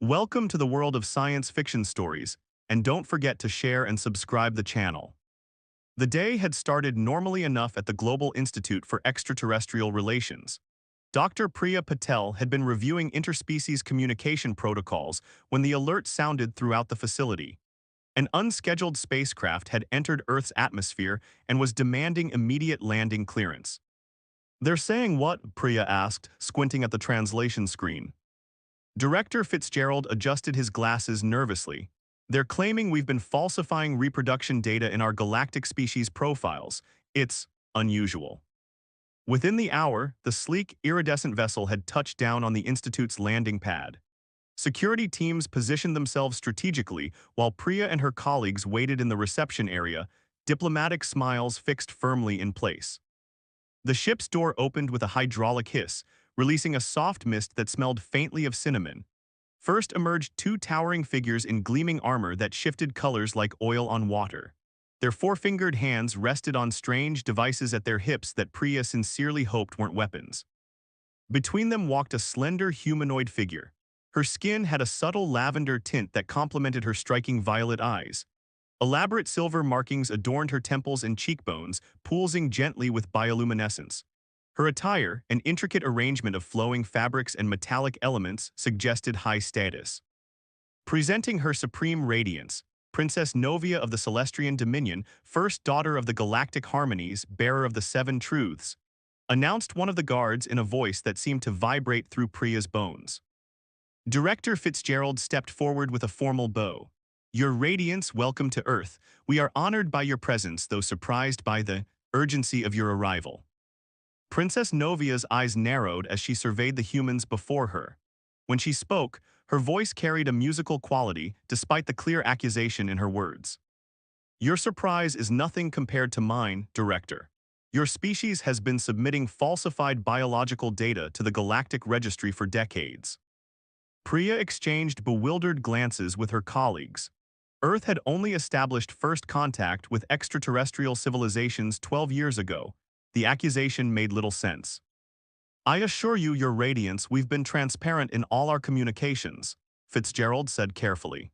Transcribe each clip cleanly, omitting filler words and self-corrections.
Welcome to the world of science fiction stories, and don't forget to share and subscribe the channel. The day had started normally enough at the Global Institute for Extraterrestrial Relations. Dr. Priya Patel had been reviewing interspecies communication protocols when the alert sounded throughout the facility. An unscheduled spacecraft had entered Earth's atmosphere and was demanding immediate landing clearance. "They're saying what?" Priya asked, squinting at the translation screen. Director Fitzgerald adjusted his glasses nervously. "They're claiming we've been falsifying reproduction data in our galactic species profiles. It's unusual." Within the hour, the sleek, iridescent vessel had touched down on the Institute's landing pad. Security teams positioned themselves strategically while Priya and her colleagues waited in the reception area, diplomatic smiles fixed firmly in place. The ship's door opened with a hydraulic hiss, releasing a soft mist that smelled faintly of cinnamon. First emerged two towering figures in gleaming armor that shifted colors like oil on water. Their four-fingered hands rested on strange devices at their hips that Priya sincerely hoped weren't weapons. Between them walked a slender humanoid figure. Her skin had a subtle lavender tint that complemented her striking violet eyes. Elaborate silver markings adorned her temples and cheekbones, pulsing gently with bioluminescence. Her attire, an intricate arrangement of flowing fabrics and metallic elements, suggested high status. Presenting her supreme radiance, Princess Novia of the Celestian Dominion, first daughter of the Galactic Harmonies, bearer of the Seven Truths, announced one of the guards in a voice that seemed to vibrate through Priya's bones. Director Fitzgerald stepped forward with a formal bow. "Your Radiance, welcome to Earth. We are honored by your presence, though surprised by the urgency of your arrival." Princess Novia's eyes narrowed as she surveyed the humans before her. When she spoke, her voice carried a musical quality despite the clear accusation in her words. "Your surprise is nothing compared to mine, Director. Your species has been submitting falsified biological data to the Galactic Registry for decades." Priya exchanged bewildered glances with her colleagues. Earth had only established first contact with extraterrestrial civilizations 12 years ago. The accusation made little sense. "I assure you, Your Radiance, we've been transparent in all our communications," Fitzgerald said carefully.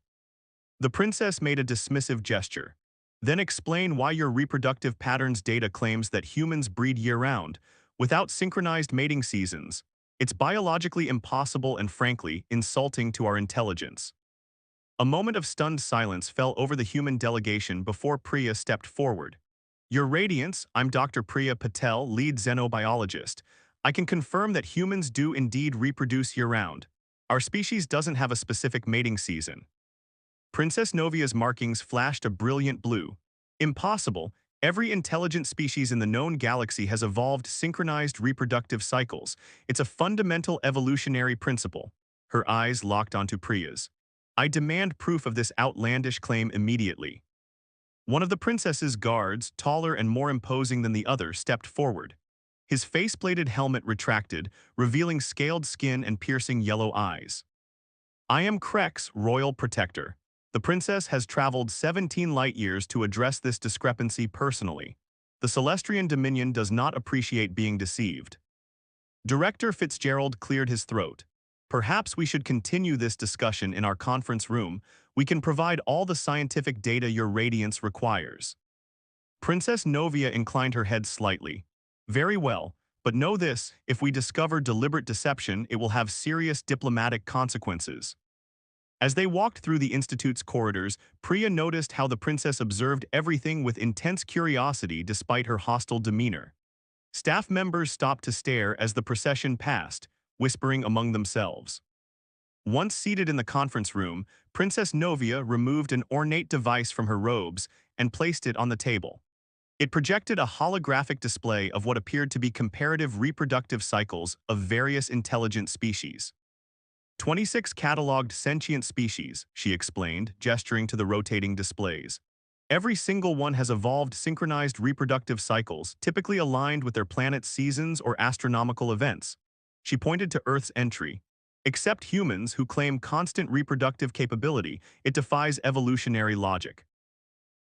The princess made a dismissive gesture. "Then explain why your reproductive patterns data claims that humans breed year-round, without synchronized mating seasons. It's biologically impossible and frankly, insulting to our intelligence." A moment of stunned silence fell over the human delegation before Priya stepped forward. "Your Radiance, I'm Dr. Priya Patel, lead xenobiologist. I can confirm that humans do indeed reproduce year-round. Our species doesn't have a specific mating season." Princess Novia's markings flashed a brilliant blue. "Impossible. Every intelligent species in the known galaxy has evolved synchronized reproductive cycles. It's a fundamental evolutionary principle." Her eyes locked onto Priya's. "I demand proof of this outlandish claim immediately." One of the princess's guards, taller and more imposing than the other, stepped forward. His face-plated helmet retracted, revealing scaled skin and piercing yellow eyes. "I am Krex, Royal Protector. The princess has traveled 17 light-years to address this discrepancy personally. The Celestian Dominion does not appreciate being deceived." Director Fitzgerald cleared his throat. "Perhaps we should continue this discussion in our conference room. We can provide all the scientific data your Radiance requires." Princess Novia inclined her head slightly. "Very well, but know this, if we discover deliberate deception, it will have serious diplomatic consequences." As they walked through the Institute's corridors, Priya noticed how the princess observed everything with intense curiosity despite her hostile demeanor. Staff members stopped to stare as the procession passed, whispering among themselves. Once seated in the conference room, Princess Novia removed an ornate device from her robes and placed it on the table. It projected a holographic display of what appeared to be comparative reproductive cycles of various intelligent species. 26 catalogued sentient species, she explained, gesturing to the rotating displays. Every single one has evolved synchronized reproductive cycles, typically aligned with their planet's seasons or astronomical events. She pointed to Earth's entry. "Except humans who claim constant reproductive capability, it defies evolutionary logic."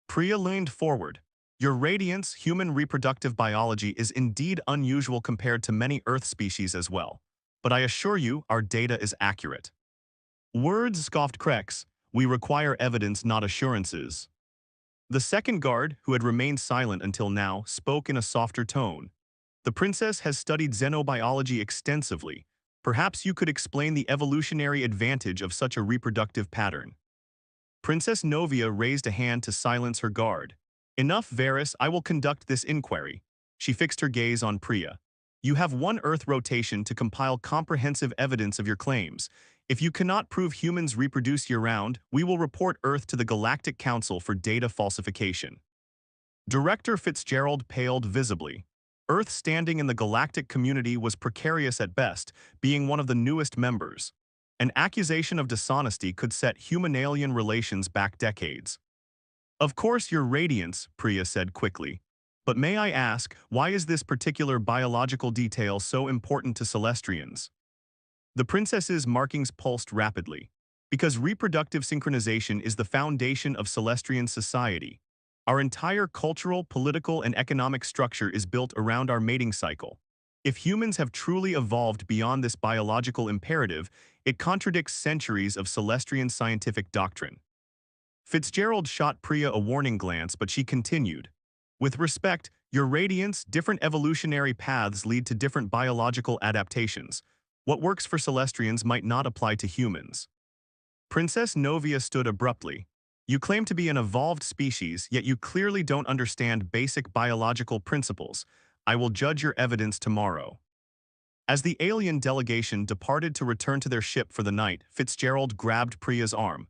Priya leaned forward. "Your Radiance, human reproductive biology is indeed unusual compared to many Earth species as well. But I assure you, our data is accurate." Words, scoffed Krex. We require evidence, not assurances. The second guard, who had remained silent until now, spoke in a softer tone. The princess has studied xenobiology extensively. Perhaps you could explain the evolutionary advantage of such a reproductive pattern. Princess Novia raised a hand to silence her guard. Enough, Varys, I will conduct this inquiry. She fixed her gaze on Priya. You have one Earth rotation to compile comprehensive evidence of your claims. If you cannot prove humans reproduce year-round, we will report Earth to the Galactic Council for data falsification. Director Fitzgerald paled visibly. Earth's standing in the galactic community was precarious at best, being one of the newest members. An accusation of dishonesty could set human-alien relations back decades. Of course, Your Radiance, Priya said quickly. But may I ask, why is this particular biological detail so important to Celestrians? The princess's markings pulsed rapidly. Because reproductive synchronization is the foundation of Celestrian society. Our entire cultural, political, and economic structure is built around our mating cycle. If humans have truly evolved beyond this biological imperative, it contradicts centuries of Celestrian scientific doctrine. Fitzgerald shot Priya a warning glance, but she continued. With respect, Your Radiance, different evolutionary paths lead to different biological adaptations. What works for Celestrians might not apply to humans. Princess Novia stood abruptly. You claim to be an evolved species, yet you clearly don't understand basic biological principles. I will judge your evidence tomorrow. As the alien delegation departed to return to their ship for the night, Fitzgerald grabbed Priya's arm.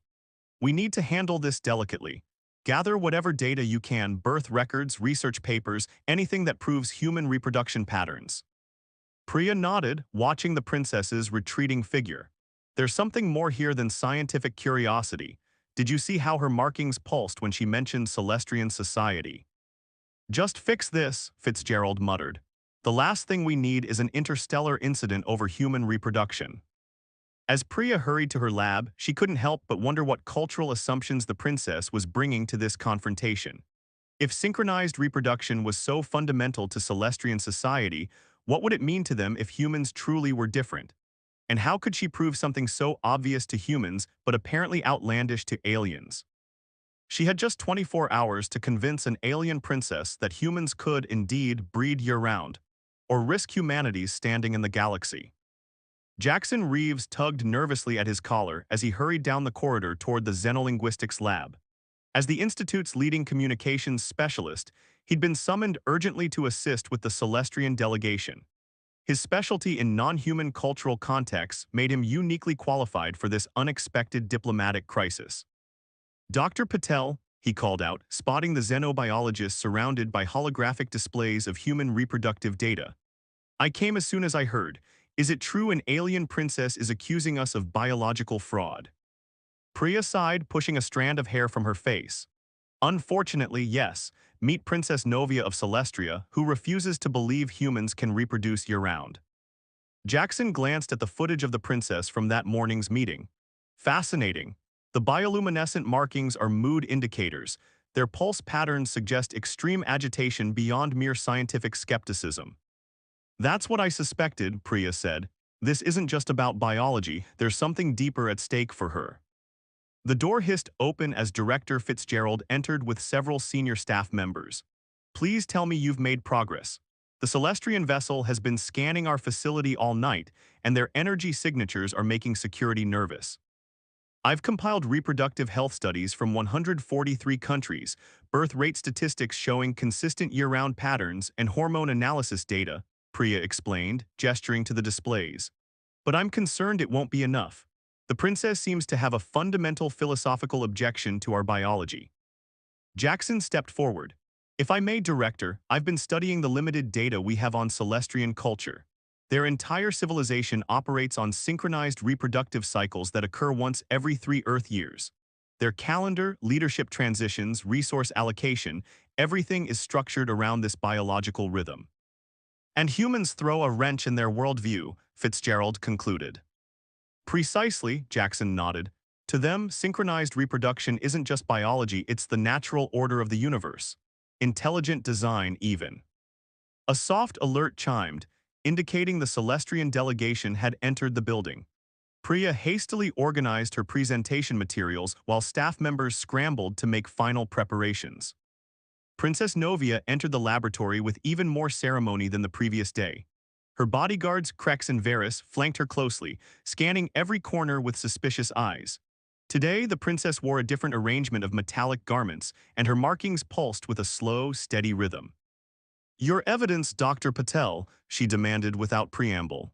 We need to handle this delicately. Gather whatever data you can, birth records, research papers, anything that proves human reproduction patterns. Priya nodded, watching the princess's retreating figure. There's something more here than scientific curiosity. Did you see how her markings pulsed when she mentioned Celestrian society? Just fix this, Fitzgerald muttered. The last thing we need is an interstellar incident over human reproduction. As Priya hurried to her lab, she couldn't help but wonder what cultural assumptions the princess was bringing to this confrontation. If synchronized reproduction was so fundamental to Celestrian society, what would it mean to them if humans truly were different? And how could she prove something so obvious to humans but apparently outlandish to aliens? She had just 24 hours to convince an alien princess that humans could indeed breed year-round, or risk humanity's standing in the galaxy. Jackson Reeves tugged nervously at his collar as he hurried down the corridor toward the xenolinguistics lab. As the Institute's leading communications specialist, he'd been summoned urgently to assist with the Celestrian delegation. His specialty in non-human cultural contexts made him uniquely qualified for this unexpected diplomatic crisis. Dr. Patel, he called out, spotting the xenobiologist surrounded by holographic displays of human reproductive data. I came as soon as I heard. Is it true an alien princess is accusing us of biological fraud? Priya sighed, pushing a strand of hair from her face. Unfortunately, yes. Meet Princess Novia of Celestria, who refuses to believe humans can reproduce year-round. Jackson glanced at the footage of the princess from that morning's meeting. Fascinating. The bioluminescent markings are mood indicators. Their pulse patterns suggest extreme agitation beyond mere scientific skepticism. That's what I suspected, Priya said. This isn't just about biology, there's something deeper at stake for her. The door hissed open as Director Fitzgerald entered with several senior staff members. Please tell me you've made progress. The Celestrian vessel has been scanning our facility all night, and their energy signatures are making security nervous. I've compiled reproductive health studies from 143 countries, birth rate statistics showing consistent year-round patterns, and hormone analysis data, Priya explained, gesturing to the displays. But I'm concerned it won't be enough. The princess seems to have a fundamental philosophical objection to our biology. Jackson stepped forward. If I may, Director, I've been studying the limited data we have on Celestrian culture. Their entire civilization operates on synchronized reproductive cycles that occur once every 3 Earth years. Their calendar, leadership transitions, resource allocation, everything is structured around this biological rhythm. And humans throw a wrench in their worldview, Fitzgerald concluded. Precisely, Jackson nodded. To them, synchronized reproduction isn't just biology, it's the natural order of the universe. Intelligent design, even. A soft alert chimed, indicating the Celestrian delegation had entered the building. Priya hastily organized her presentation materials while staff members scrambled to make final preparations. Princess Novia entered the laboratory with even more ceremony than the previous day. Her bodyguards, Krex and Varys, flanked her closely, scanning every corner with suspicious eyes. Today, the princess wore a different arrangement of metallic garments, and her markings pulsed with a slow, steady rhythm. "Your evidence, Dr. Patel," she demanded without preamble.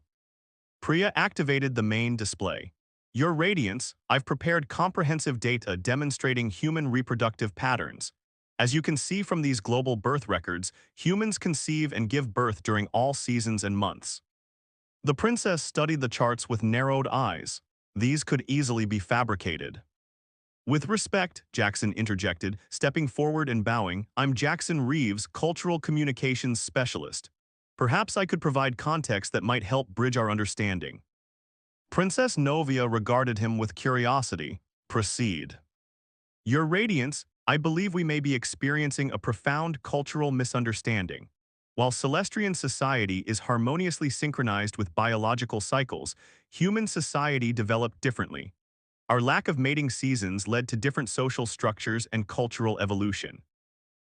Priya activated the main display. "Your Radiance, I've prepared comprehensive data demonstrating human reproductive patterns. As you can see from these global birth records, humans conceive and give birth during all seasons and months." The princess studied the charts with narrowed eyes. These could easily be fabricated. "With respect," Jackson interjected, stepping forward and bowing, "I'm Jackson Reeves, Cultural Communications Specialist. Perhaps I could provide context that might help bridge our understanding." Princess Novia regarded him with curiosity. "Proceed." "Your Radiance, I believe we may be experiencing a profound cultural misunderstanding. While Celestrian society is harmoniously synchronized with biological cycles, human society developed differently. Our lack of mating seasons led to different social structures and cultural evolution."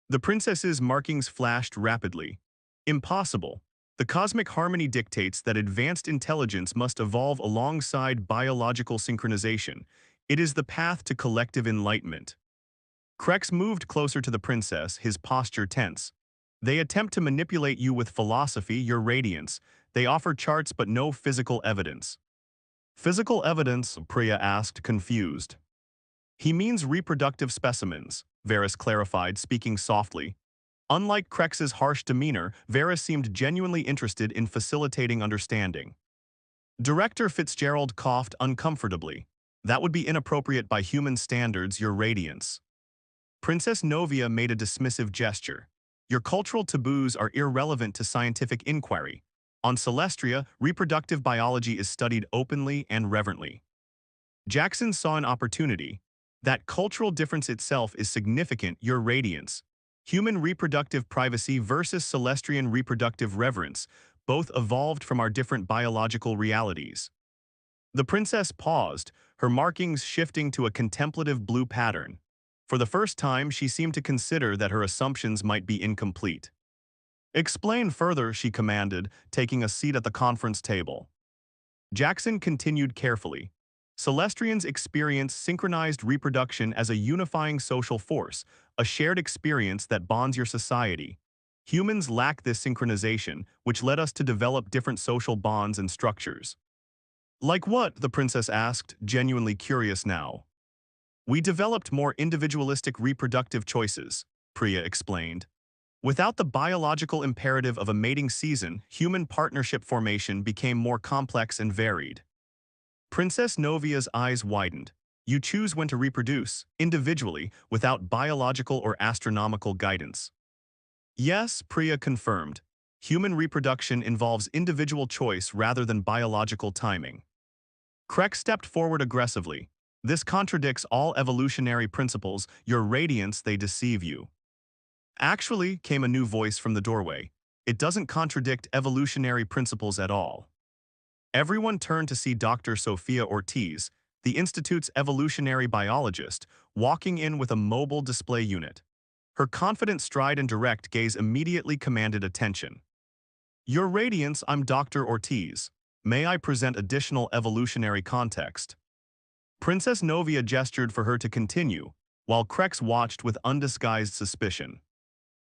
The princess's markings flashed rapidly. "Impossible. The cosmic harmony dictates that advanced intelligence must evolve alongside biological synchronization. It is the path to collective enlightenment." Krex moved closer to the princess, his posture tense. "They attempt to manipulate you with philosophy, your Radiance. They offer charts but no physical evidence." "Physical evidence?" Priya asked, confused. "He means reproductive specimens," Varys clarified, speaking softly. Unlike Krex's harsh demeanor, Varys seemed genuinely interested in facilitating understanding. Director Fitzgerald coughed uncomfortably. "That would be inappropriate by human standards, your Radiance." Princess Novia made a dismissive gesture. "Your cultural taboos are irrelevant to scientific inquiry. On Celestria, reproductive biology is studied openly and reverently." Jackson saw an opportunity. "That cultural difference itself is significant, your Radiance. Human reproductive privacy versus Celestrian reproductive reverence, both evolved from our different biological realities." The princess paused, her markings shifting to a contemplative blue pattern. For the first time, she seemed to consider that her assumptions might be incomplete. "Explain further," she commanded, taking a seat at the conference table. Jackson continued carefully. "Celestrians experience synchronized reproduction as a unifying social force, a shared experience that bonds your society. Humans lack this synchronization, which led us to develop different social bonds and structures." "Like what?" the princess asked, genuinely curious now. "We developed more individualistic reproductive choices," Priya explained. "Without the biological imperative of a mating season, human partnership formation became more complex and varied." Princess Novia's eyes widened. "You choose when to reproduce, individually, without biological or astronomical guidance." "Yes," Priya confirmed. "Human reproduction involves individual choice rather than biological timing." Krex stepped forward aggressively. "This contradicts all evolutionary principles, your Radiance, they deceive you." "Actually," came a new voice from the doorway, "it doesn't contradict evolutionary principles at all." Everyone turned to see Dr. Sophia Ortiz, the Institute's evolutionary biologist, walking in with a mobile display unit. Her confident stride and direct gaze immediately commanded attention. "Your Radiance, I'm Dr. Ortiz. May I present additional evolutionary context?" Princess Novia gestured for her to continue, while Krex watched with undisguised suspicion.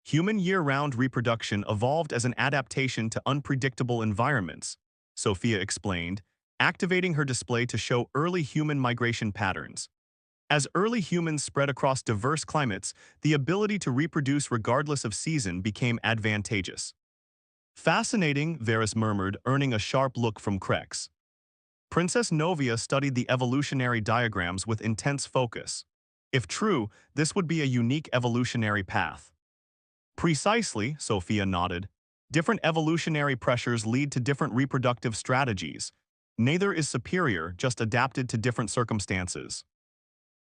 "Human year-round reproduction evolved as an adaptation to unpredictable environments," Sophia explained, activating her display to show early human migration patterns. As early humans spread across diverse climates, the ability to reproduce regardless of season became advantageous. "Fascinating," Varys murmured, earning a sharp look from Krex. Princess Novia studied the evolutionary diagrams with intense focus. If true, this would be a unique evolutionary path. "Precisely," Sophia nodded. "Different evolutionary pressures lead to different reproductive strategies. Neither is superior, just adapted to different circumstances."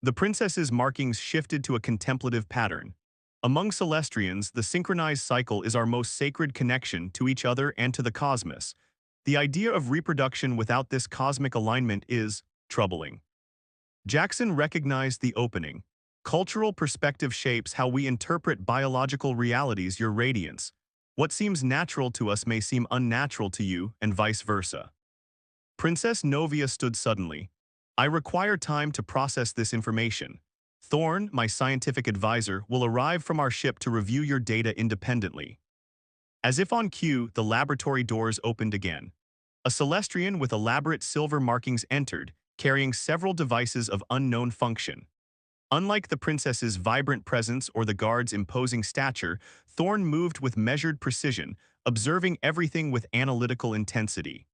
The princess's markings shifted to a contemplative pattern. "Among Celestrians, the synchronized cycle is our most sacred connection to each other and to the cosmos. The idea of reproduction without this cosmic alignment is troubling. Jackson recognized the opening. Cultural perspective shapes how we interpret biological realities. Your radiance. What seems natural to us may seem unnatural to you, and vice versa. Princess Novia stood suddenly. I require time to process this information. Thorn, my scientific advisor, will arrive from our ship to review your data independently. As if on cue, the laboratory doors opened again. A Celestrian with elaborate silver markings entered, carrying several devices of unknown function. Unlike the princess's vibrant presence or the guard's imposing stature, Thorn moved with measured precision, observing everything with analytical intensity.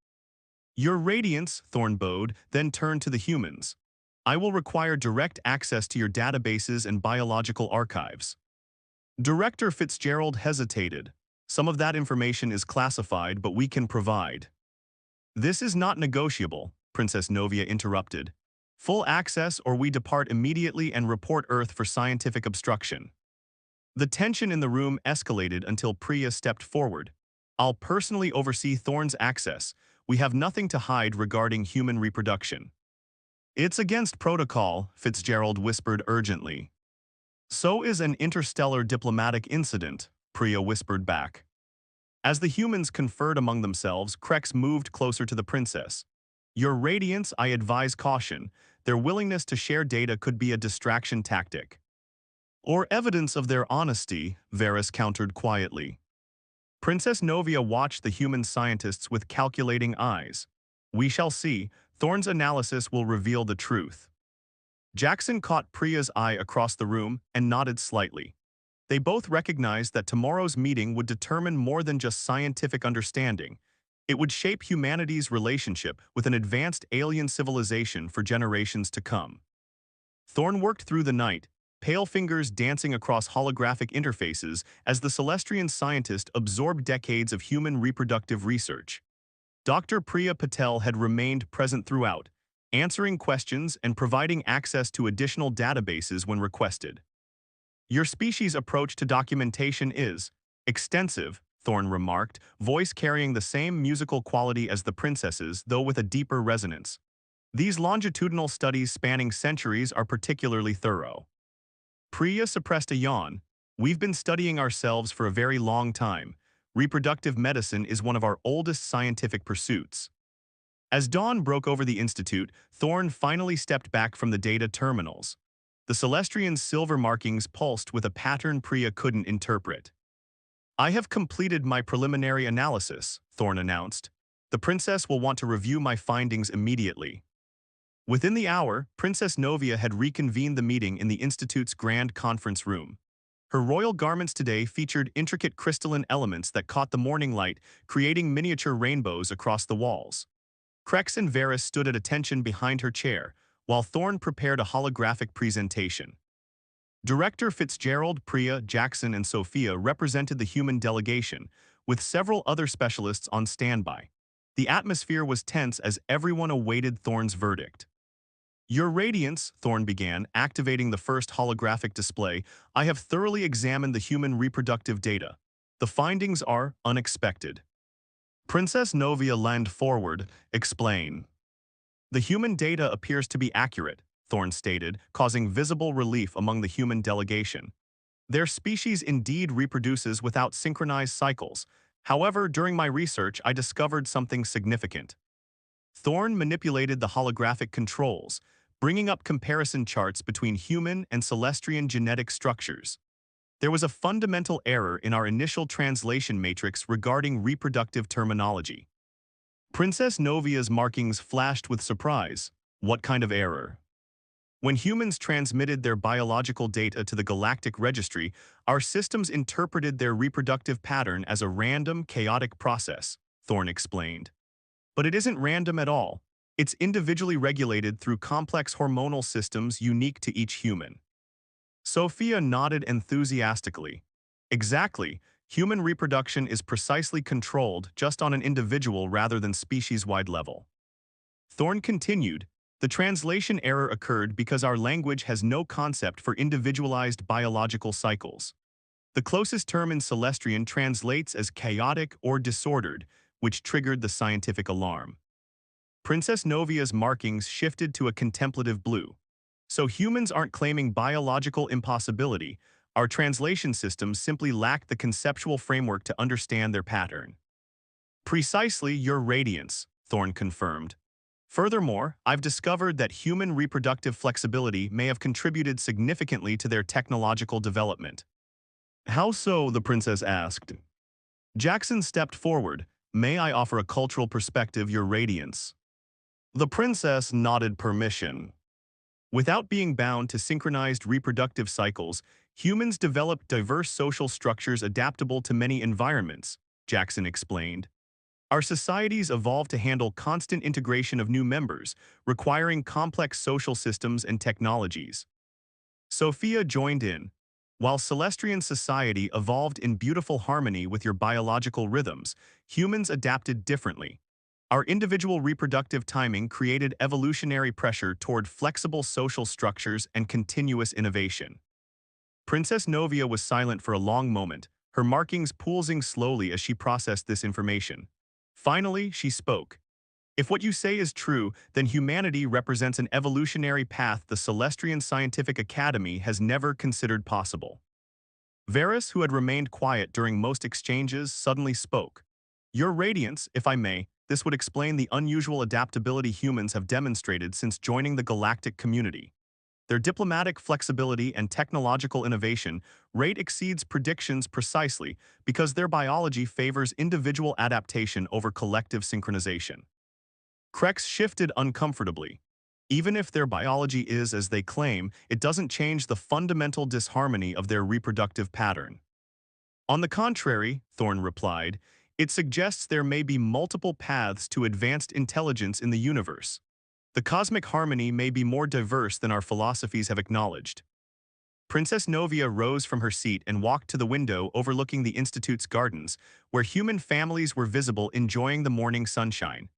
Your radiance, Thorn bowed, then turned to the humans. I will require direct access to your databases and biological archives. Director Fitzgerald hesitated. Some of that information is classified, but we can provide. This is not negotiable, Princess Novia interrupted. Full access or we depart immediately and report Earth for scientific obstruction. The tension in the room escalated until Priya stepped forward. I'll personally oversee Thorn's access. We have nothing to hide regarding human reproduction. It's against protocol, Fitzgerald whispered urgently. So is an interstellar diplomatic incident, Priya whispered back. As the humans conferred among themselves, Krex moved closer to the princess. Your radiance, I advise caution. Their willingness to share data could be a distraction tactic. Or evidence of their honesty, Varys countered quietly. Princess Novia watched the human scientists with calculating eyes. We shall see. Thorn's analysis will reveal the truth. Jackson caught Priya's eye across the room and nodded slightly. They both recognized that tomorrow's meeting would determine more than just scientific understanding. It would shape humanity's relationship with an advanced alien civilization for generations to come. Thorn worked through the night, pale fingers dancing across holographic interfaces as the Celestrian scientist absorbed decades of human reproductive research. Dr. Priya Patel had remained present throughout, answering questions and providing access to additional databases when requested. Your species' approach to documentation is extensive, Thorn remarked, voice carrying the same musical quality as the princess's, though with a deeper resonance. These longitudinal studies spanning centuries are particularly thorough. Priya suppressed a yawn. We've been studying ourselves for a very long time. Reproductive medicine is one of our oldest scientific pursuits. As dawn broke over the institute, Thorn finally stepped back from the data terminals. The Celestrian's silver markings pulsed with a pattern Priya couldn't interpret. I have completed my preliminary analysis, Thorn announced. The princess will want to review my findings immediately. Within the hour, Princess Novia had reconvened the meeting in the Institute's grand conference room. Her royal garments today featured intricate crystalline elements that caught the morning light, creating miniature rainbows across the walls. Krex and Varys stood at attention behind her chair, while Thorn prepared a holographic presentation. Director Fitzgerald, Priya, Jackson, and Sophia represented the human delegation, with several other specialists on standby. The atmosphere was tense as everyone awaited Thorn's verdict. Your Radiance, Thorn began, activating the first holographic display. I have thoroughly examined the human reproductive data. The findings are unexpected. Princess Novia leaned forward, explain. The human data appears to be accurate, Thorn stated, causing visible relief among the human delegation. Their species indeed reproduces without synchronized cycles. However, during my research, I discovered something significant. Thorn manipulated the holographic controls, bringing up comparison charts between human and Celestrian genetic structures. There was a fundamental error in our initial translation matrix regarding reproductive terminology. Princess Novia's markings flashed with surprise. What kind of error? When humans transmitted their biological data to the galactic registry, our systems interpreted their reproductive pattern as a random, chaotic process, Thorn explained. But it isn't random at all. It's individually regulated through complex hormonal systems unique to each human. Sophia nodded enthusiastically. Exactly. Human reproduction is precisely controlled just on an individual rather than species-wide level. Thorn continued, the translation error occurred because our language has no concept for individualized biological cycles. The closest term in Celestrian translates as chaotic or disordered, which triggered the scientific alarm. Princess Novia's markings shifted to a contemplative blue. So humans aren't claiming biological impossibility, our translation systems simply lack the conceptual framework to understand their pattern. Precisely your radiance, Thorne confirmed. Furthermore, I've discovered that human reproductive flexibility may have contributed significantly to their technological development. How so? The princess asked. Jackson stepped forward. May I offer a cultural perspective, your radiance? The princess nodded permission. Without being bound to synchronized reproductive cycles, humans developed diverse social structures adaptable to many environments, Jackson explained. Our societies evolved to handle constant integration of new members, requiring complex social systems and technologies. Sophia joined in. While Celestrian society evolved in beautiful harmony with your biological rhythms, humans adapted differently. Our individual reproductive timing created evolutionary pressure toward flexible social structures and continuous innovation. Princess Novia was silent for a long moment, her markings pulsing slowly as she processed this information. Finally, she spoke. If what you say is true, then humanity represents an evolutionary path the Celestrian Scientific Academy has never considered possible. Varys, who had remained quiet during most exchanges, suddenly spoke. Your radiance, if I may, this would explain the unusual adaptability humans have demonstrated since joining the galactic community. Their diplomatic flexibility and technological innovation rate exceeds predictions precisely because their biology favors individual adaptation over collective synchronization. Krex shifted uncomfortably. Even if their biology is as they claim, it doesn't change the fundamental disharmony of their reproductive pattern. On the contrary, Thorne replied, it suggests there may be multiple paths to advanced intelligence in the universe. The cosmic harmony may be more diverse than our philosophies have acknowledged. Princess Novia rose from her seat and walked to the window overlooking the Institute's gardens, where human families were visible enjoying the morning sunshine.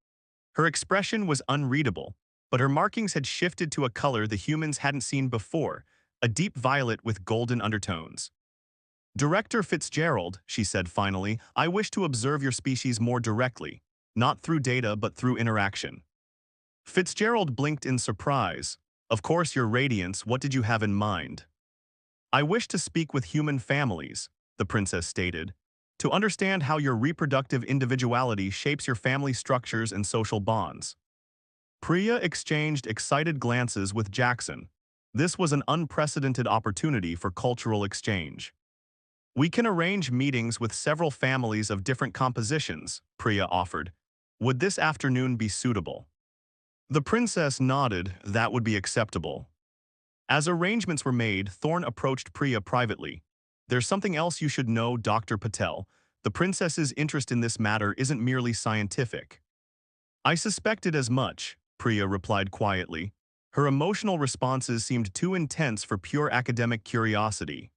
Her expression was unreadable, but her markings had shifted to a color the humans hadn't seen before, a deep violet with golden undertones. Director Fitzgerald, she said finally, I wish to observe your species more directly, not through data but through interaction. Fitzgerald blinked in surprise. Of course, your radiance, what did you have in mind? I wish to speak with human families, the princess stated, to understand how your reproductive individuality shapes your family structures and social bonds. Priya exchanged excited glances with Jackson. This was an unprecedented opportunity for cultural exchange. We can arrange meetings with several families of different compositions, Priya offered. Would this afternoon be suitable? The princess nodded. That would be acceptable. As arrangements were made, Thorne approached Priya privately. There's something else you should know, Dr. Patel. The princess's interest in this matter isn't merely scientific. I suspected as much, Priya replied quietly. Her emotional responses seemed too intense for pure academic curiosity.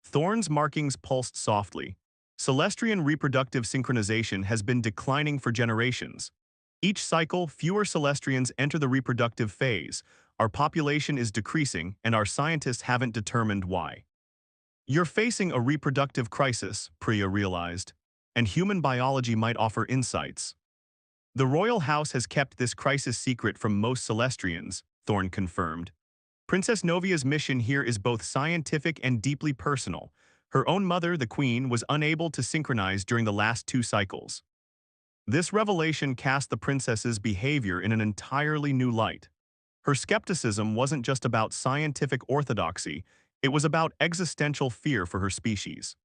Thorne's markings pulsed softly. Celestrian reproductive synchronization has been declining for generations. Each cycle, fewer Celestrians enter the reproductive phase. Our population is decreasing, and our scientists haven't determined why. You're facing a reproductive crisis, Priya realized, and human biology might offer insights. The royal house has kept this crisis secret from most Celestrians, Thorne confirmed. Princess Novia's mission here is both scientific and deeply personal. Her own mother, the queen, was unable to synchronize during the last 2 cycles. This revelation cast the princess's behavior in an entirely new light. Her skepticism wasn't just about scientific orthodoxy, it was about existential fear for her species.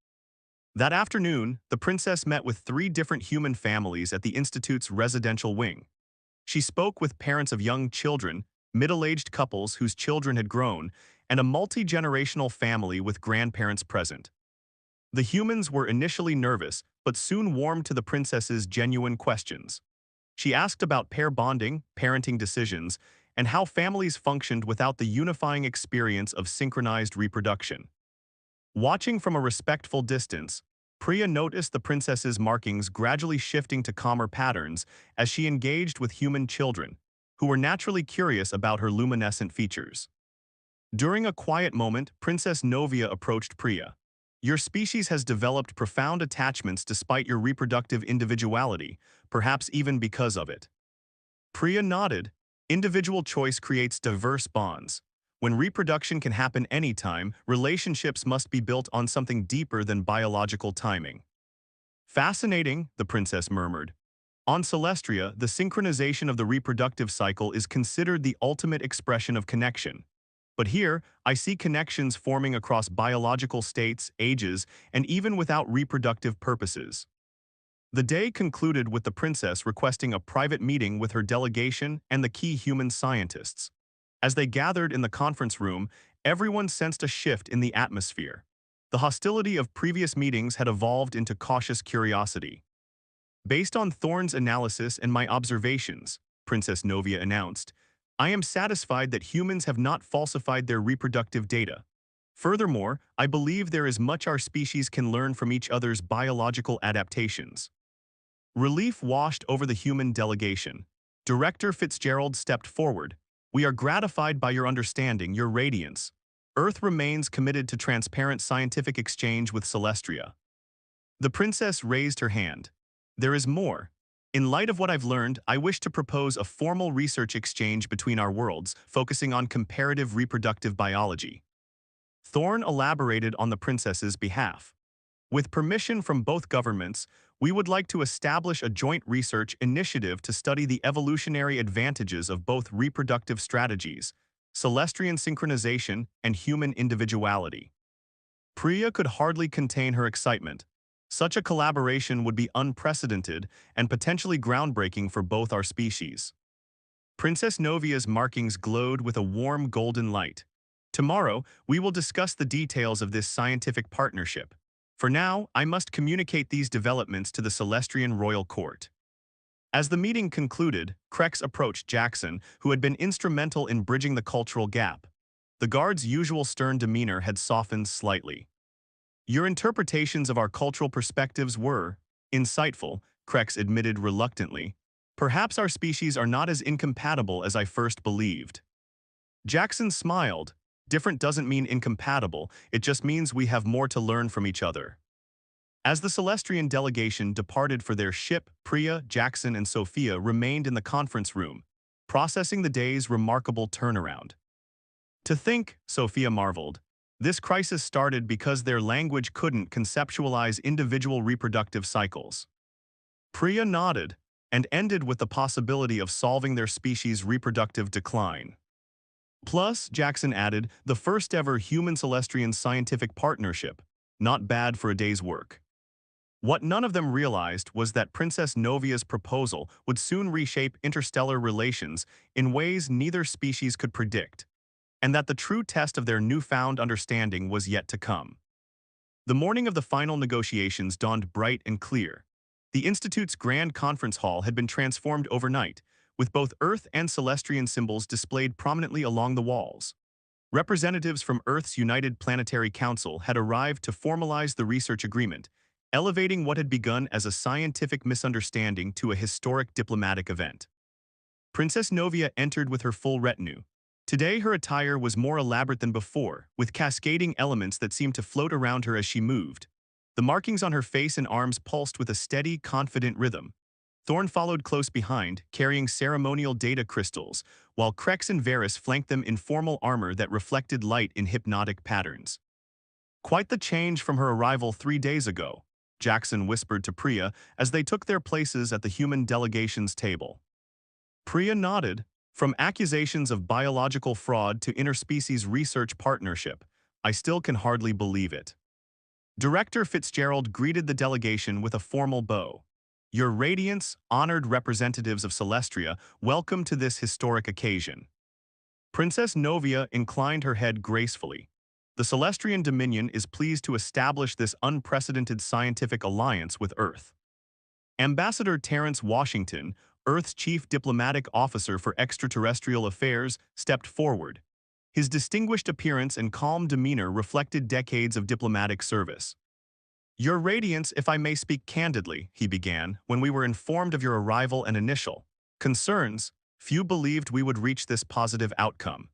That afternoon, the princess met with 3 different human families at the Institute's residential wing. She spoke with parents of young children, middle-aged couples whose children had grown, and a multi-generational family with grandparents present. The humans were initially nervous, but soon warmed to the princess's genuine questions. She asked about pair bonding, parenting decisions, and how families functioned without the unifying experience of synchronized reproduction. Watching from a respectful distance, Priya noticed the princess's markings gradually shifting to calmer patterns as she engaged with human children, who were naturally curious about her luminescent features. During a quiet moment, Princess Novia approached Priya. Your species has developed profound attachments despite your reproductive individuality, perhaps even because of it. Priya nodded. Individual choice creates diverse bonds. When reproduction can happen anytime, relationships must be built on something deeper than biological timing. Fascinating, the princess murmured. On Celestria, the synchronization of the reproductive cycle is considered the ultimate expression of connection. But here, I see connections forming across biological states, ages, and even without reproductive purposes. The day concluded with the princess requesting a private meeting with her delegation and the key human scientists. As they gathered in the conference room, everyone sensed a shift in the atmosphere. The hostility of previous meetings had evolved into cautious curiosity. Based on Thorne's analysis and my observations, Princess Novia announced, I am satisfied that humans have not falsified their reproductive data. Furthermore, I believe there is much our species can learn from each other's biological adaptations. Relief washed over the human delegation. Director Fitzgerald stepped forward. We are gratified by your understanding, your radiance. Earth remains committed to transparent scientific exchange with Celestria. The princess raised her hand. There is more. In light of what I've learned, I wish to propose a formal research exchange between our worlds, focusing on comparative reproductive biology. Thorne elaborated on the princess's behalf. With permission from both governments, we would like to establish a joint research initiative to study the evolutionary advantages of both reproductive strategies, Celestrian synchronization, and human individuality. Priya could hardly contain her excitement. Such a collaboration would be unprecedented and potentially groundbreaking for both our species. Princess Novia's markings glowed with a warm golden light. Tomorrow, we will discuss the details of this scientific partnership. For now, I must communicate these developments to the Celestrian royal court. As the meeting concluded, Crex approached Jackson, who had been instrumental in bridging the cultural gap. The guard's usual stern demeanor had softened slightly. Your interpretations of our cultural perspectives were insightful, Crex admitted reluctantly. Perhaps our species are not as incompatible as I first believed. Jackson smiled. Different doesn't mean incompatible, it just means we have more to learn from each other. As the Celestrian delegation departed for their ship, Priya, Jackson, and Sophia remained in the conference room, processing the day's remarkable turnaround. To think, Sophia marveled, this crisis started because their language couldn't conceptualize individual reproductive cycles. Priya nodded, and ended with the possibility of solving their species' reproductive decline. Plus, Jackson added, the first ever human-Celestrian scientific partnership. Not bad for a day's work. What none of them realized was that Princess Novia's proposal would soon reshape interstellar relations in ways neither species could predict, and that the true test of their newfound understanding was yet to come. The morning of the final negotiations dawned bright and clear. The Institute's grand conference hall had been transformed overnight, with both Earth and Celestrian symbols displayed prominently along the walls. Representatives from Earth's United Planetary Council had arrived to formalize the research agreement, elevating what had begun as a scientific misunderstanding to a historic diplomatic event. Princess Novia entered with her full retinue. Today her attire was more elaborate than before, with cascading elements that seemed to float around her as she moved. The markings on her face and arms pulsed with a steady, confident rhythm. Thorne followed close behind, carrying ceremonial data crystals, while Crex and Varys flanked them in formal armor that reflected light in hypnotic patterns. Quite the change from her arrival 3 days ago, Jackson whispered to Priya as they took their places at the human delegation's table. Priya nodded. From accusations of biological fraud to interspecies research partnership, I still can hardly believe it. Director Fitzgerald greeted the delegation with a formal bow. Your Radiance, honored representatives of Celestria, welcome to this historic occasion. Princess Novia inclined her head gracefully. The Celestrian Dominion is pleased to establish this unprecedented scientific alliance with Earth. Ambassador Terrence Washington, Earth's chief diplomatic officer for extraterrestrial affairs, stepped forward. His distinguished appearance and calm demeanor reflected decades of diplomatic service. Your Radiance, if I may speak candidly, he began, when we were informed of your arrival and initial concerns, few believed we would reach this positive outcome.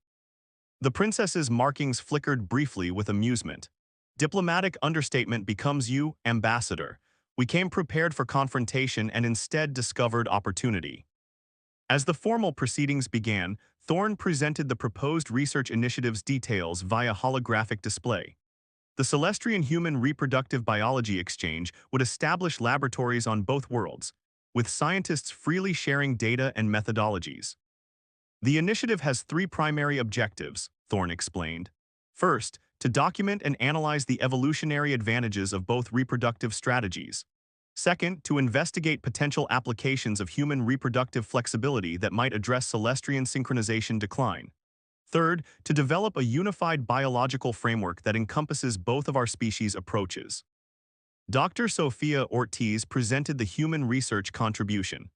The princess's markings flickered briefly with amusement. Diplomatic understatement becomes you, ambassador. We came prepared for confrontation and instead discovered opportunity. As the formal proceedings began, Thorne presented the proposed research initiative's details via holographic display. The Celestrian-human reproductive biology exchange would establish laboratories on both worlds, with scientists freely sharing data and methodologies. The initiative has three primary objectives, Thorne explained. First, to document and analyze the evolutionary advantages of both reproductive strategies. Second, to investigate potential applications of human reproductive flexibility that might address Celestrian synchronization decline. Third, to develop a unified biological framework that encompasses both of our species' approaches. Dr. Sofia Ortiz presented the human research contribution.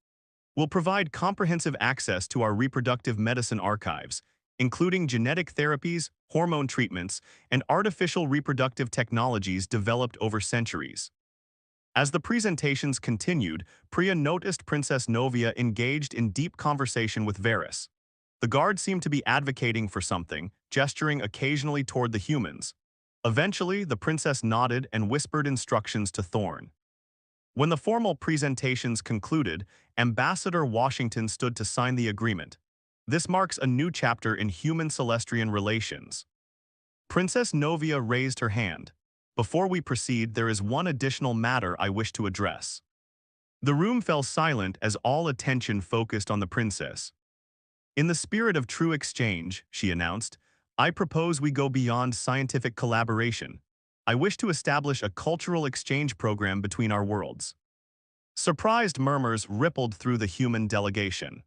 We'll provide comprehensive access to our reproductive medicine archives, including genetic therapies, hormone treatments, and artificial reproductive technologies developed over centuries. As the presentations continued, Priya noticed Princess Novia engaged in deep conversation with Varys. The guard seemed to be advocating for something, gesturing occasionally toward the humans. Eventually, the princess nodded and whispered instructions to Thorne. When the formal presentations concluded, Ambassador Washington stood to sign the agreement. This marks a new chapter in human-Celestrian relations. Princess Novia raised her hand. Before we proceed, there is one additional matter I wish to address. The room fell silent as all attention focused on the princess. In the spirit of true exchange, she announced, I propose we go beyond scientific collaboration. I wish to establish a cultural exchange program between our worlds. Surprised murmurs rippled through the human delegation.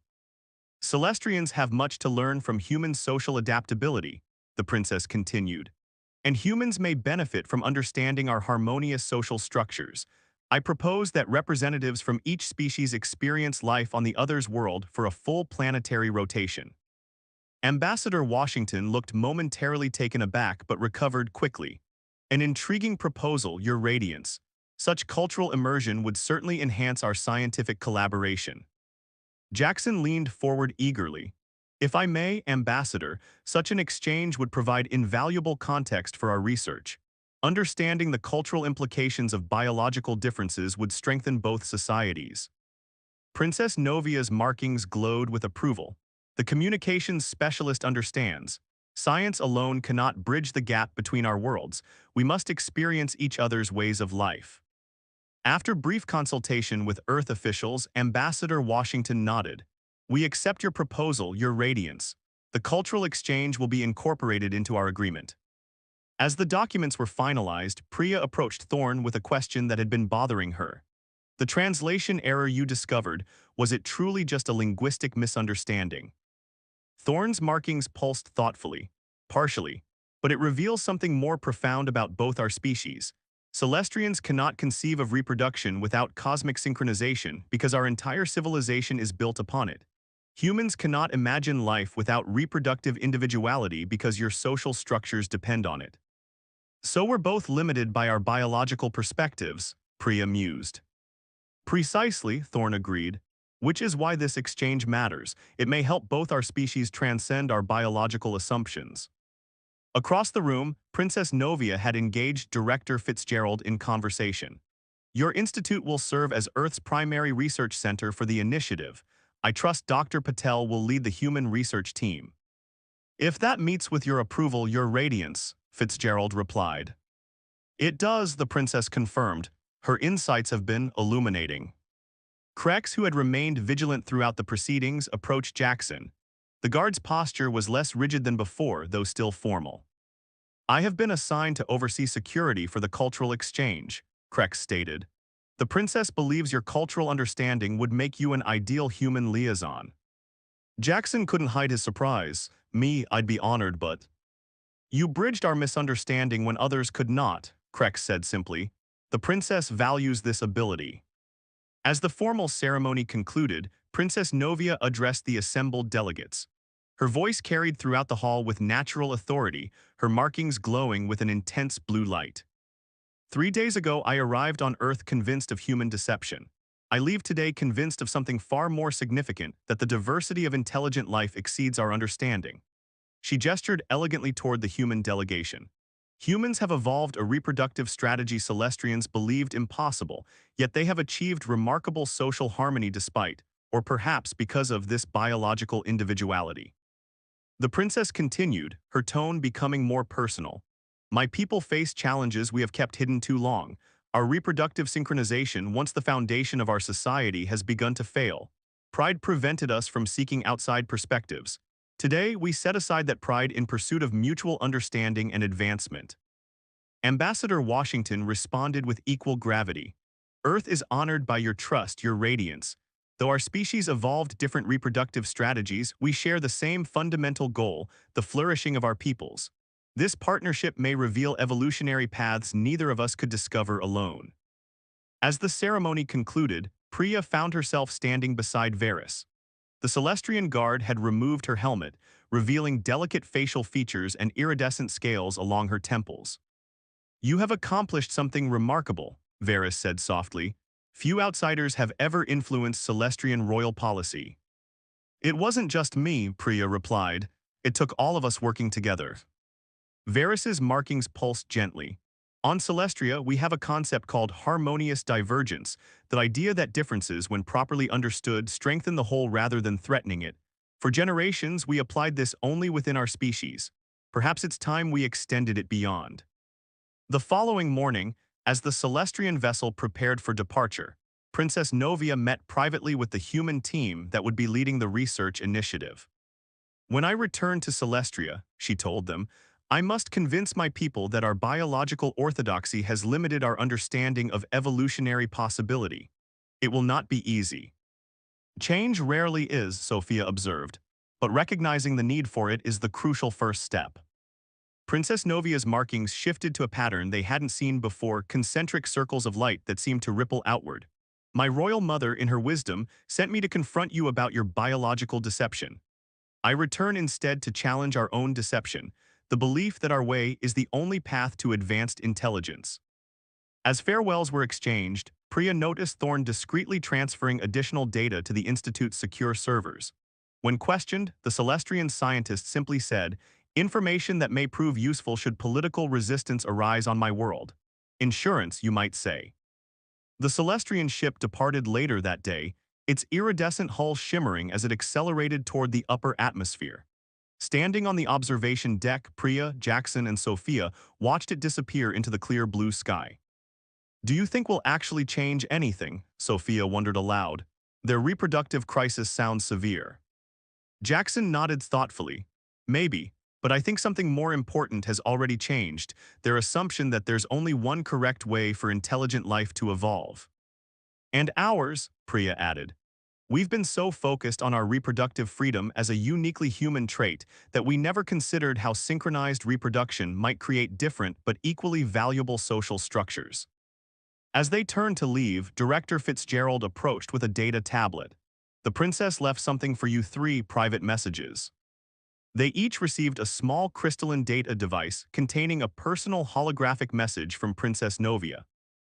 Celestrians have much to learn from human social adaptability, the princess continued. And humans may benefit from understanding our harmonious social structures. I propose that representatives from each species experience life on the other's world for a full planetary rotation. Ambassador Washington looked momentarily taken aback but recovered quickly. An intriguing proposal, Your Radiance. Such cultural immersion would certainly enhance our scientific collaboration. Jackson leaned forward eagerly. If I may, Ambassador, such an exchange would provide invaluable context for our research. Understanding the cultural implications of biological differences would strengthen both societies. Princess Novia's markings glowed with approval. The communications specialist understands. Science alone cannot bridge the gap between our worlds. We must experience each other's ways of life. After brief consultation with Earth officials, Ambassador Washington nodded. We accept your proposal, Your Radiance. The cultural exchange will be incorporated into our agreement. As the documents were finalized, Priya approached Thorne with a question that had been bothering her. The translation error you discovered, was it truly just a linguistic misunderstanding? Thorne's markings pulsed thoughtfully, partially, but it reveals something more profound about both our species. Celestrians cannot conceive of reproduction without cosmic synchronization because our entire civilization is built upon it. Humans cannot imagine life without reproductive individuality because your social structures depend on it. So we're both limited by our biological perspectives, Priya mused. Precisely, Thorne agreed, which is why this exchange matters. It may help both our species transcend our biological assumptions. Across the room, Princess Novia had engaged Director Fitzgerald in conversation. Your institute will serve as Earth's primary research center for the initiative. I trust Dr. Patel will lead the human research team. If that meets with your approval, Your Radiance, Fitzgerald replied. It does, the princess confirmed. Her insights have been illuminating. Krex, who had remained vigilant throughout the proceedings, approached Jackson. The guard's posture was less rigid than before, though still formal. I have been assigned to oversee security for the cultural exchange, Krex stated. The princess believes your cultural understanding would make you an ideal human liaison. Jackson couldn't hide his surprise. Me, I'd be honored, but... You bridged our misunderstanding when others could not, Krex said simply. The princess values this ability. As the formal ceremony concluded, Princess Novia addressed the assembled delegates. Her voice carried throughout the hall with natural authority, her markings glowing with an intense blue light. 3 days ago, I arrived on Earth convinced of human deception. I leave today convinced of something far more significant, that the diversity of intelligent life exceeds our understanding. She gestured elegantly toward the human delegation. Humans have evolved a reproductive strategy Celestrians believed impossible, yet they have achieved remarkable social harmony despite, or perhaps because of this biological individuality. The princess continued, her tone becoming more personal. My people face challenges we have kept hidden too long. Our reproductive synchronization, once the foundation of our society, has begun to fail. Pride prevented us from seeking outside perspectives. Today, we set aside that pride in pursuit of mutual understanding and advancement. Ambassador Washington responded with equal gravity. Earth is honored by your trust, your radiance. Though our species evolved different reproductive strategies, we share the same fundamental goal, the flourishing of our peoples. This partnership may reveal evolutionary paths neither of us could discover alone. As the ceremony concluded, Priya found herself standing beside Varys. The Celestrian guard had removed her helmet, revealing delicate facial features and iridescent scales along her temples. You have accomplished something remarkable, Varys said softly. Few outsiders have ever influenced Celestrian royal policy. It wasn't just me, Priya replied. It took all of us working together. Varys's markings pulsed gently. On Celestria, we have a concept called harmonious divergence, the idea that differences, when properly understood, strengthen the whole rather than threatening it. For generations, we applied this only within our species. Perhaps it's time we extended it beyond. The following morning, as the Celestrian vessel prepared for departure, Princess Novia met privately with the human team that would be leading the research initiative. When I return to Celestria, she told them, I must convince my people that our biological orthodoxy has limited our understanding of evolutionary possibility. It will not be easy. Change rarely is, Sophia observed, but recognizing the need for it is the crucial first step. Princess Novia's markings shifted to a pattern they hadn't seen before, concentric circles of light that seemed to ripple outward. My royal mother, in her wisdom, sent me to confront you about your biological deception. I return instead to challenge our own deception, the belief that our way is the only path to advanced intelligence. As farewells were exchanged, Priya noticed Thorne discreetly transferring additional data to the Institute's secure servers. When questioned, the Celestrian scientist simply said, information that may prove useful should political resistance arise on my world. Insurance, you might say. The Celestrian ship departed later that day, its iridescent hull shimmering as it accelerated toward the upper atmosphere. Standing on the observation deck, Priya, Jackson, and Sophia watched it disappear into the clear blue sky. Do you think we'll actually change anything? Sophia wondered aloud. Their reproductive crisis sounds severe. Jackson nodded thoughtfully. Maybe, but I think something more important has already changed, their assumption that there's only one correct way for intelligent life to evolve. And ours, Priya added. We've been so focused on our reproductive freedom as a uniquely human trait that we never considered how synchronized reproduction might create different but equally valuable social structures. As they turned to leave, Director Fitzgerald approached with a data tablet. The princess left something for you, 3 private messages. They each received a small crystalline data device containing a personal holographic message from Princess Novia.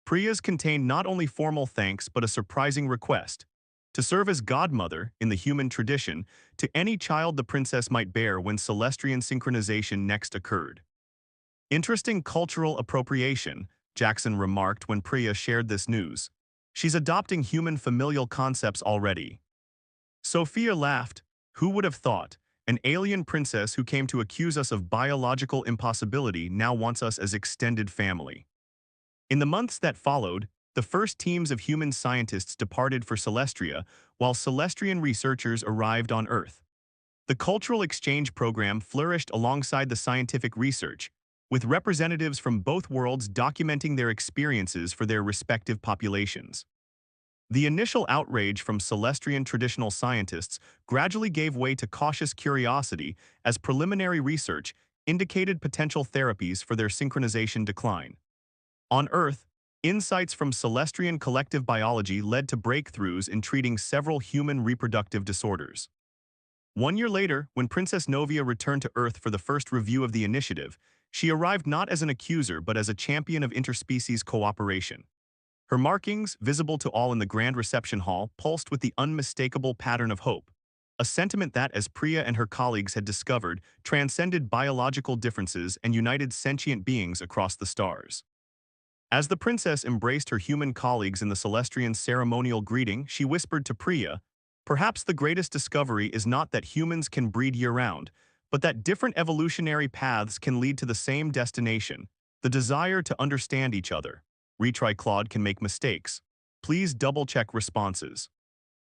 Priya's contained not only formal thanks but a surprising request to serve as godmother, in the human tradition, to any child the princess might bear when Celestrian synchronization next occurred. Interesting cultural appropriation, Jackson remarked when Priya shared this news. She's adopting human familial concepts already. Sophia laughed. Who would have thought? An alien princess who came to accuse us of biological impossibility now wants us as extended family. In the months that followed, the first teams of human scientists departed for Celestria, while Celestrian researchers arrived on Earth. The cultural exchange program flourished alongside the scientific research, with representatives from both worlds documenting their experiences for their respective populations. The initial outrage from Celestrian traditional scientists gradually gave way to cautious curiosity as preliminary research indicated potential therapies for their synchronization decline. On Earth, insights from Celestrian collective biology led to breakthroughs in treating several human reproductive disorders. 1 year later, when Princess Novia returned to Earth for the first review of the initiative, she arrived not as an accuser but as a champion of interspecies cooperation. Her markings, visible to all in the grand reception hall, pulsed with the unmistakable pattern of hope. a sentiment that, as Priya and her colleagues had discovered, transcended biological differences and united sentient beings across the stars. As the princess embraced her human colleagues in the Celestian ceremonial greeting, she whispered to Priya, "Perhaps the greatest discovery is not that humans can breed year-round, but that different evolutionary paths can lead to the same destination, the desire to understand each other. Retry Claude can make mistakes. Please double-check responses."